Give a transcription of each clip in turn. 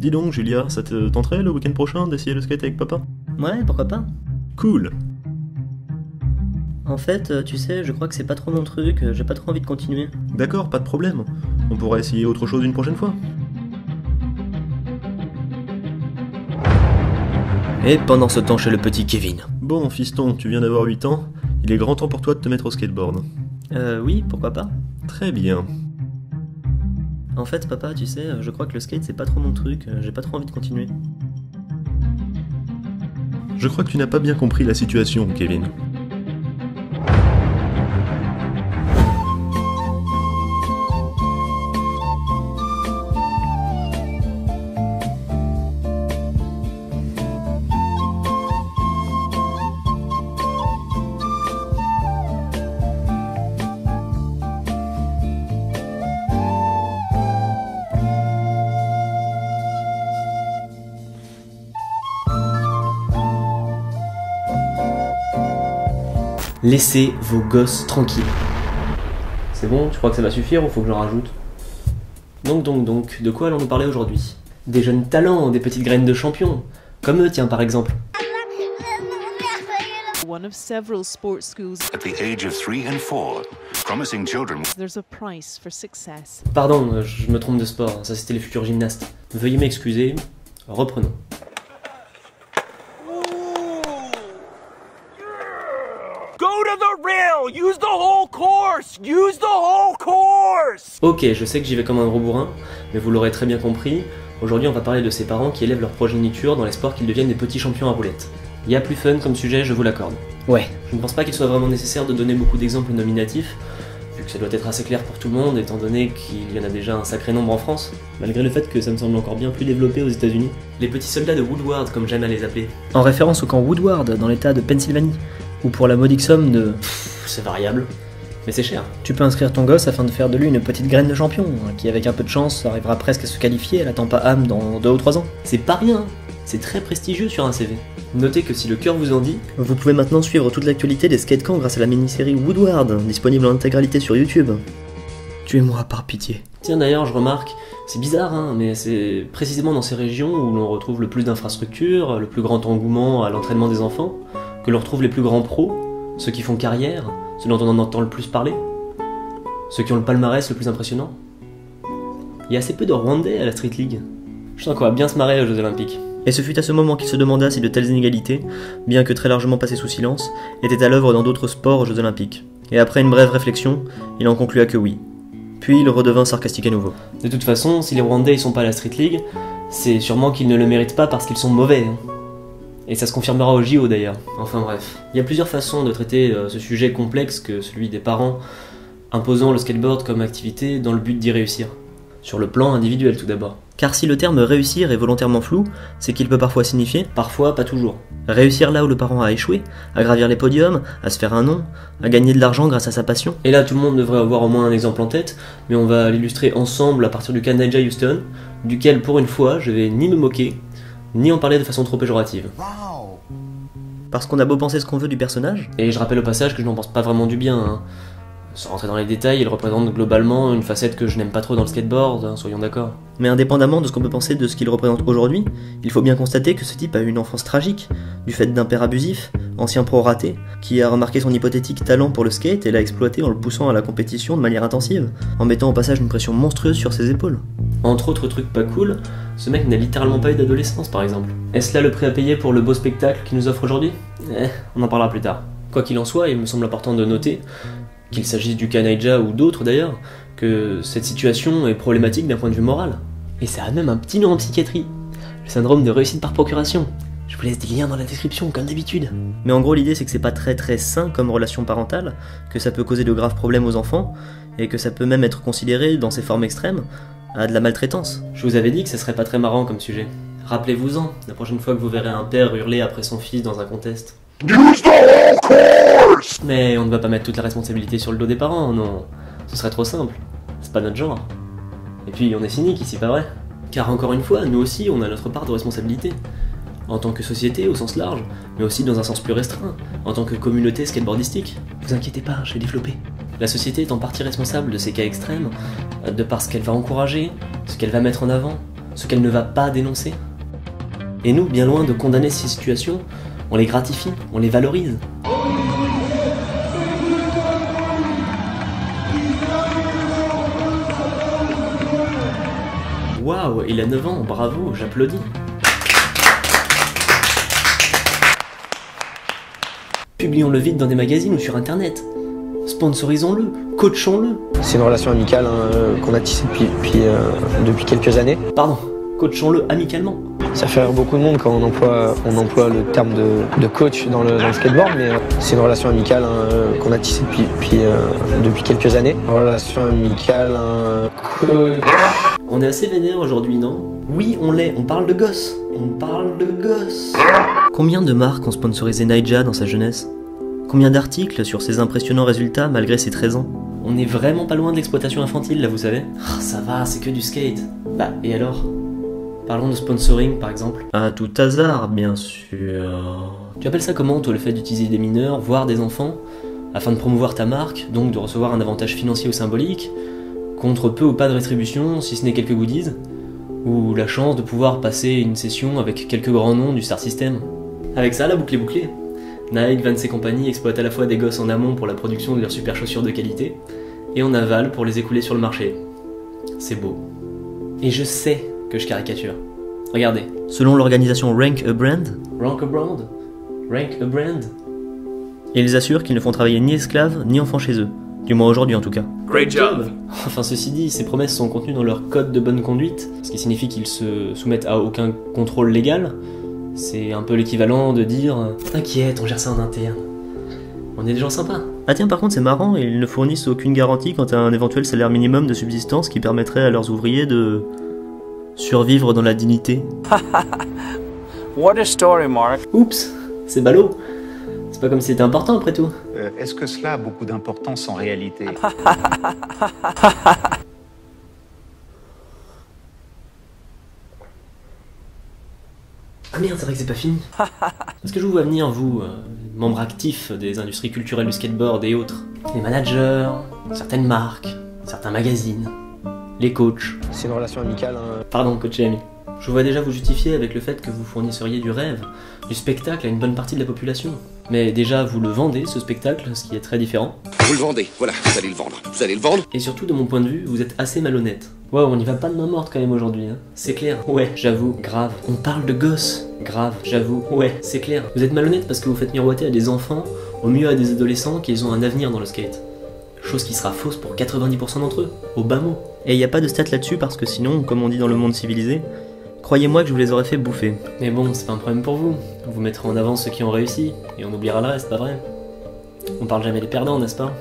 Dis donc Julia, ça te tenterait le week-end prochain d'essayer le skate avec papa? Ouais, pourquoi pas. Cool. En fait, tu sais, je crois que c'est pas trop mon truc, j'ai pas trop envie de continuer. D'accord, pas de problème. On pourra essayer autre chose une prochaine fois. Et pendant ce temps chez le petit Kevin. Bon, fiston, tu viens d'avoir 8 ans, il est grand temps pour toi de te mettre au skateboard. Oui, pourquoi pas. Très bien. En fait, papa, tu sais, je crois que le skate c'est pas trop mon truc, j'ai pas trop envie de continuer. Je crois que tu n'as pas bien compris la situation, Kevin. Laissez vos gosses tranquilles. C'est bon, tu crois que ça va suffire ou faut que j'en rajoute? Donc, de quoi allons-nous parler aujourd'hui? Des jeunes talents, des petites graines de champions. Comme eux, tiens, par exemple. One of several sports schools. At the age of 3 and 4, promising children. There's a price for success. Pardon, je me trompe de sport, ça c'était les futurs gymnastes. Veuillez m'excuser, reprenons. Go to the rail! Use the whole course! Use the whole course! Ok, je sais que j'y vais comme un gros bourrin, mais vous l'aurez très bien compris, aujourd'hui on va parler de ces parents qui élèvent leur progéniture dans l'espoir qu'ils deviennent des petits champions à roulettes. Il y a plus fun comme sujet, je vous l'accorde. Ouais, je ne pense pas qu'il soit vraiment nécessaire de donner beaucoup d'exemples nominatifs, vu que ça doit être assez clair pour tout le monde, étant donné qu'il y en a déjà un sacré nombre en France, malgré le fait que ça me semble encore bien plus développé aux États-Unis. Les petits soldats de Woodward, comme j'aime à les appeler. En référence au camp Woodward, dans l'état de Pennsylvanie, ou pour la modique somme de... c'est variable, mais c'est cher. Tu peux inscrire ton gosse afin de faire de lui une petite graine de champion, qui avec un peu de chance arrivera presque à se qualifier à la Tampa Am dans 2 ou 3 ans. C'est pas rien, c'est très prestigieux sur un CV. Notez que si le cœur vous en dit, vous pouvez maintenant suivre toute l'actualité des skatecamps grâce à la mini-série Woodward, disponible en intégralité sur YouTube. Tuez-moi par pitié. Tiens d'ailleurs, je remarque, c'est bizarre mais c'est précisément dans ces régions où l'on retrouve le plus d'infrastructures, le plus grand engouement à l'entraînement des enfants, que l'on retrouve les plus grands pros, ceux qui font carrière, ceux dont on en entend le plus parler, ceux qui ont le palmarès le plus impressionnant. Il y a assez peu de Rwandais à la Street League. Je sens qu'on va bien se marrer aux Jeux Olympiques. Et ce fut à ce moment qu'il se demanda si de telles inégalités, bien que très largement passées sous silence, étaient à l'œuvre dans d'autres sports aux Jeux Olympiques. Et après une brève réflexion, il en conclua que oui. Puis il redevint sarcastique à nouveau. De toute façon, si les Rwandais ne sont pas à la Street League, c'est sûrement qu'ils ne le méritent pas parce qu'ils sont mauvais. Et ça se confirmera au JO d'ailleurs. Enfin bref. Il y a plusieurs façons de traiter ce sujet complexe que celui des parents imposant le skateboard comme activité dans le but d'y réussir. Sur le plan individuel tout d'abord. Car si le terme réussir est volontairement flou, c'est qu'il peut parfois signifier, parfois pas toujours. Réussir là où le parent a échoué, à gravir les podiums, à se faire un nom, à gagner de l'argent grâce à sa passion. Et là tout le monde devrait avoir au moins un exemple en tête, mais on va l'illustrer ensemble à partir du cas Nyjah Huston, duquel pour une fois je vais ni me moquer, ni en parler de façon trop péjorative. Parce qu'on a beau penser ce qu'on veut du personnage, et je rappelle au passage que je n'en pense pas vraiment du bien, Sans rentrer dans les détails, il représente globalement une facette que je n'aime pas trop dans le skateboard, soyons d'accord. Mais indépendamment de ce qu'on peut penser de ce qu'il représente aujourd'hui, il faut bien constater que ce type a eu une enfance tragique, du fait d'un père abusif, ancien pro raté, qui a remarqué son hypothétique talent pour le skate et l'a exploité en le poussant à la compétition de manière intensive, en mettant au passage une pression monstrueuse sur ses épaules. Entre autres trucs pas cool, ce mec n'a littéralement pas eu d'adolescence par exemple. Est-ce là le prix à payer pour le beau spectacle qu'il nous offre aujourd'hui? On en parlera plus tard. Quoi qu'il en soit, il me semble important de noter, qu'il s'agisse du cas Nyjah ou d'autres d'ailleurs, que cette situation est problématique d'un point de vue moral. Et ça a même un petit nom en psychiatrie, le syndrome de réussite par procuration. Je vous laisse des liens dans la description comme d'habitude. Mais en gros l'idée c'est que c'est pas très sain comme relation parentale, que ça peut causer de graves problèmes aux enfants, et que ça peut même être considéré, dans ses formes extrêmes, à de la maltraitance. Je vous avais dit que ça serait pas très marrant comme sujet. Rappelez-vous-en, la prochaine fois que vous verrez un père hurler après son fils dans un contest. Use the whole course! Mais on ne va pas mettre toute la responsabilité sur le dos des parents, non. Ce serait trop simple. C'est pas notre genre. Et puis on est cynique ici, pas vrai? Car encore une fois, nous aussi, on a notre part de responsabilité. En tant que société, au sens large, mais aussi dans un sens plus restreint, en tant que communauté skateboardistique. Vous inquiétez pas, je vais développer. La société est en partie responsable de ces cas extrêmes, de par ce qu'elle va encourager, ce qu'elle va mettre en avant, ce qu'elle ne va pas dénoncer. Et nous, bien loin de condamner ces situations, on les gratifie, on les valorise. Waouh, il a 9 ans, bravo, j'applaudis. Publions-le vite dans des magazines ou sur internet. Sponsorisons-le, coachons-le. C'est une relation amicale qu'on a tissée depuis quelques années. Pardon, coachons-le amicalement. Ça fait rire beaucoup de monde quand on emploie le terme de coach dans le skateboard, mais c'est une relation amicale qu'on a tissée depuis quelques années. Relation amicale, coach... On est assez vénère aujourd'hui, non? Oui, on l'est, on parle de gosses. On parle de gosses. Combien de marques ont sponsorisé Naija dans sa jeunesse? Combien d'articles sur ses impressionnants résultats malgré ses 13 ans? On n'est vraiment pas loin de l'exploitation infantile là, vous savez. Oh, ça va, c'est que du skate. Bah, et alors? Parlons de sponsoring par exemple. À tout hasard, bien sûr. Tu appelles ça comment toi le fait d'utiliser des mineurs, voire des enfants, afin de promouvoir ta marque, donc de recevoir un avantage financier ou symbolique, contre peu ou pas de rétribution, si ce n'est quelques goodies, ou la chance de pouvoir passer une session avec quelques grands noms du Star System. Avec ça, la boucle est bouclée. Nike, Vans et compagnie exploitent à la fois des gosses en amont pour la production de leurs super chaussures de qualité, et en aval pour les écouler sur le marché. C'est beau. Et je sais que je caricature. Regardez. Selon l'organisation Rank a Brand, Rank a Brand? Rank a Brand? ils assurent qu'ils ne font travailler ni esclaves ni enfants chez eux. Du moins aujourd'hui en tout cas. Great job. Enfin ceci dit, ces promesses sont contenues dans leur code de bonne conduite, ce qui signifie qu'ils se soumettent à aucun contrôle légal. C'est un peu l'équivalent de dire « T'inquiète, on gère ça en interne. On est des gens sympas. » Ah tiens, par contre c'est marrant, ils ne fournissent aucune garantie quant à un éventuel salaire minimum de subsistance qui permettrait à leurs ouvriers de survivre dans la dignité. What a story, Mark. Oups, c'est ballot. C'est pas comme si c'était important après tout. Est-ce que cela a beaucoup d'importance en réalité? Ah merde, c'est vrai que c'est pas fini. Est-ce que je vous vois venir, vous, membres actifs des industries culturelles du skateboard et autres, les managers, certaines marques, certains magazines, les coachs. C'est une relation amicale. Pardon, coach et ami. Je vous vois déjà vous justifier avec le fait que vous fournisseriez du rêve, du spectacle à une bonne partie de la population. Mais déjà, vous le vendez, ce spectacle, ce qui est très différent. Vous le vendez, voilà, vous allez le vendre. Vous allez le vendre. Et surtout, de mon point de vue, vous êtes assez malhonnête. Wow, on y va pas de main morte quand même aujourd'hui, hein. C'est clair. Ouais, j'avoue, grave. On parle de gosses. Grave, j'avoue. Ouais, c'est clair. Vous êtes malhonnête parce que vous faites miroiter à des enfants, au mieux à des adolescents, qu'ils ont un avenir dans le skate. Chose qui sera fausse pour 90% d'entre eux, au bas mot. Et il n'y a pas de stats là-dessus parce que sinon, comme on dit dans le monde civilisé, croyez-moi que je vous les aurais fait bouffer. Mais bon, c'est pas un problème pour vous. Vous mettrez en avant ceux qui ont réussi, et on oubliera le reste, pas vrai? On parle jamais des perdants, n'est-ce pas?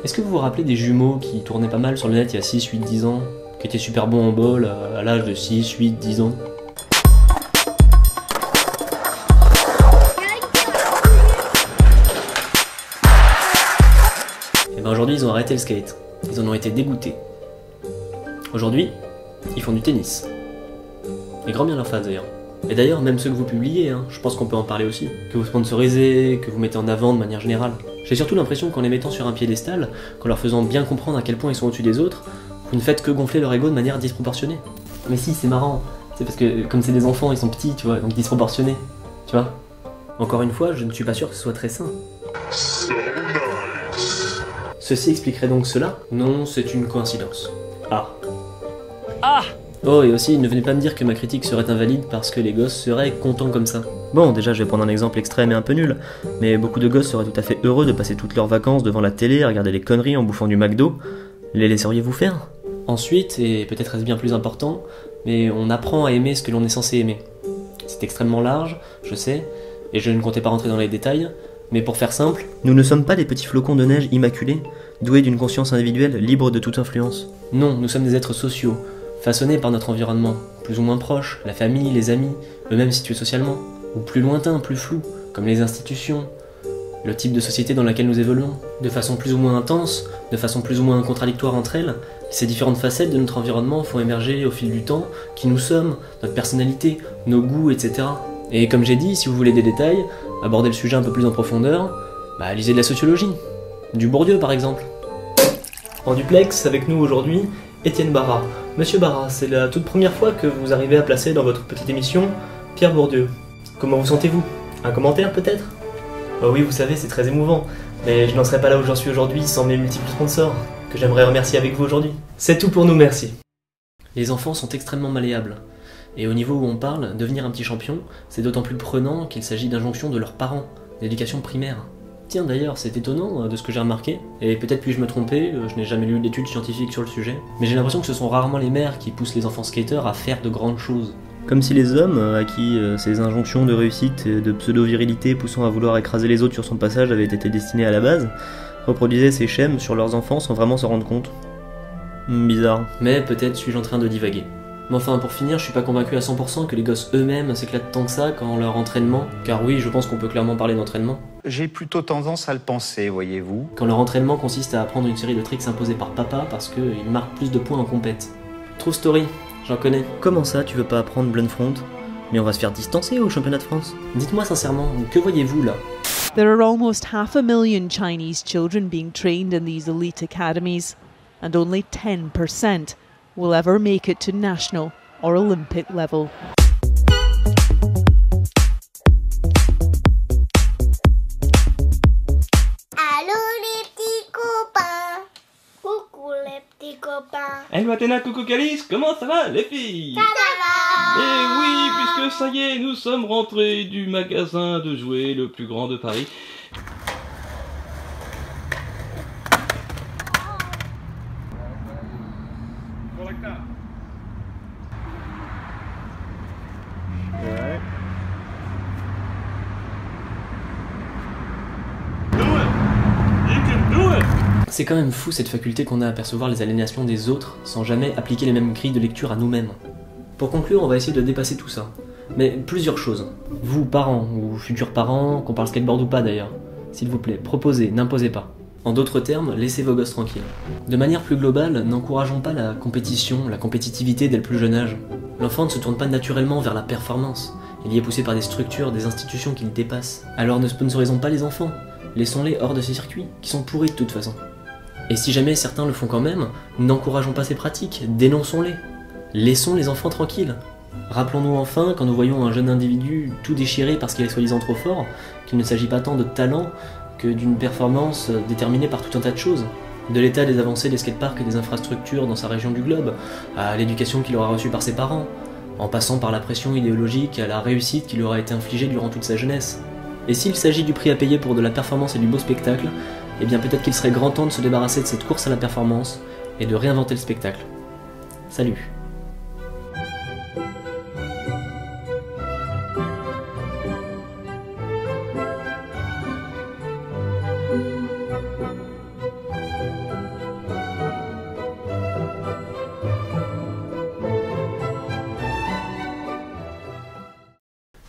Est-ce que vous vous rappelez des jumeaux qui tournaient pas mal sur le net il y a 6, 8, 10 ans, qui étaient super bons en ball à l'âge de 6, 8, 10 ans? Et ben aujourd'hui, ils ont arrêté le skate. Ils en ont été dégoûtés. Aujourd'hui, ils font du tennis. Et grand bien leur face d'ailleurs. Et d'ailleurs, même ceux que vous publiez, hein, je pense qu'on peut en parler aussi. Que vous sponsorisez, que vous mettez en avant de manière générale. J'ai surtout l'impression qu'en les mettant sur un piédestal, qu'en leur faisant bien comprendre à quel point ils sont au-dessus des autres, vous ne faites que gonfler leur ego de manière disproportionnée. Mais si, c'est marrant. C'est parce que comme c'est des enfants, ils sont petits, tu vois, donc disproportionnés. Tu vois? Encore une fois, je ne suis pas sûr que ce soit très sain. Ceci expliquerait donc cela? Non, c'est une coïncidence. Ah. Ah! Oh, et aussi, ne venez pas me dire que ma critique serait invalide parce que les gosses seraient contents comme ça. Bon, déjà je vais prendre un exemple extrême et un peu nul, mais beaucoup de gosses seraient tout à fait heureux de passer toutes leurs vacances devant la télé, à regarder des conneries en bouffant du McDo. Les laisseriez-vous faire? Ensuite, et peut-être est-ce bien plus important, mais on apprend à aimer ce que l'on est censé aimer. C'est extrêmement large, je sais, et je ne comptais pas rentrer dans les détails, mais pour faire simple... Nous ne sommes pas des petits flocons de neige immaculés, doués d'une conscience individuelle libre de toute influence. Non, nous sommes des êtres sociaux, façonnés par notre environnement, plus ou moins proche, la famille, les amis, eux-mêmes situés socialement, ou plus lointains, plus flous, comme les institutions, le type de société dans laquelle nous évoluons, de façon plus ou moins intense, de façon plus ou moins contradictoire entre elles, ces différentes facettes de notre environnement font émerger au fil du temps qui nous sommes, notre personnalité, nos goûts, etc. Et comme j'ai dit, si vous voulez des détails, aborder le sujet un peu plus en profondeur, bah lisez de la sociologie, du Bourdieu par exemple. En duplex, avec nous aujourd'hui, Étienne Barra, Monsieur Barra, c'est la toute première fois que vous arrivez à placer dans votre petite émission Pierre Bourdieu. Comment vous sentez-vous? Un commentaire peut-être? Oui, vous savez, c'est très émouvant, mais je n'en serais pas là où j'en suis aujourd'hui sans mes multiples sponsors, que j'aimerais remercier avec vous aujourd'hui. C'est tout pour nous, merci. Les enfants sont extrêmement malléables. Et au niveau où on parle, devenir un petit champion, c'est d'autant plus prenant qu'il s'agit d'injonctions de leurs parents, d'éducation primaire. Tiens d'ailleurs, c'est étonnant de ce que j'ai remarqué, et peut-être puis-je me tromper, je n'ai jamais lu d'études scientifiques sur le sujet, mais j'ai l'impression que ce sont rarement les mères qui poussent les enfants skateurs à faire de grandes choses. Comme si les hommes, à qui ces injonctions de réussite et de pseudo-virilité poussant à vouloir écraser les autres sur son passage avaient été destinés à la base, reproduisaient ces schèmes sur leurs enfants sans vraiment s'en rendre compte. Bizarre. Mais peut-être suis-je en train de divaguer. Mais enfin, pour finir, je suis pas convaincu à 100% que les gosses eux-mêmes s'éclatent tant que ça quand leur entraînement, car oui, je pense qu'on peut clairement parler d'entraînement. J'ai plutôt tendance à le penser, voyez-vous. Quand leur entraînement consiste à apprendre une série de tricks imposés par papa parce qu'ils marquent plus de points en compète. True story, j'en connais. Comment ça, tu veux pas apprendre Blunt Front? Mais on va se faire distancer au championnat de France. Dites-moi sincèrement, que voyez-vous là? There are almost 500,000 Chinese children being trained in these elite academies, and only 10% will ever make it to national or Olympic level. Allô les petits copains, coucou les petits copains. Hey Matena, coucou Calice, comment ça va les filles? Ça va. Eh oui, puisque ça y est, nous sommes rentrés du magasin de jouets le plus grand de Paris. C'est quand même fou cette faculté qu'on a à percevoir les aliénations des autres sans jamais appliquer les mêmes grilles de lecture à nous-mêmes. Pour conclure, on va essayer de dépasser tout ça. Mais plusieurs choses. Vous, parents, ou futurs parents, qu'on parle skateboard ou pas d'ailleurs, s'il vous plaît, proposez, n'imposez pas. En d'autres termes, laissez vos gosses tranquilles. De manière plus globale, n'encourageons pas la compétition, la compétitivité dès le plus jeune âge. L'enfant ne se tourne pas naturellement vers la performance. Il y est poussé par des structures, des institutions qui le dépassent. Alors ne sponsorisons pas les enfants. Laissons-les hors de ces circuits, qui sont pourris de toute façon. Et si jamais certains le font quand même, n'encourageons pas ces pratiques, dénonçons-les. Laissons les enfants tranquilles. Rappelons-nous enfin, quand nous voyons un jeune individu tout déchiré parce qu'il est soi-disant trop fort, qu'il ne s'agit pas tant de talent que d'une performance déterminée par tout un tas de choses. De l'état des avancées des skateparks et des infrastructures dans sa région du globe, à l'éducation qu'il aura reçue par ses parents, en passant par la pression idéologique à la réussite qui lui aura été infligée durant toute sa jeunesse. Et s'il s'agit du prix à payer pour de la performance et du beau spectacle, eh bien peut-être qu'il serait grand temps de se débarrasser de cette course à la performance et de réinventer le spectacle. Salut.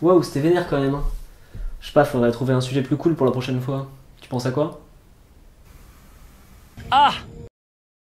Waouh, c'était vénère quand même. Je sais pas, faudrait trouver un sujet plus cool pour la prochaine fois. Tu penses à quoi? Ah!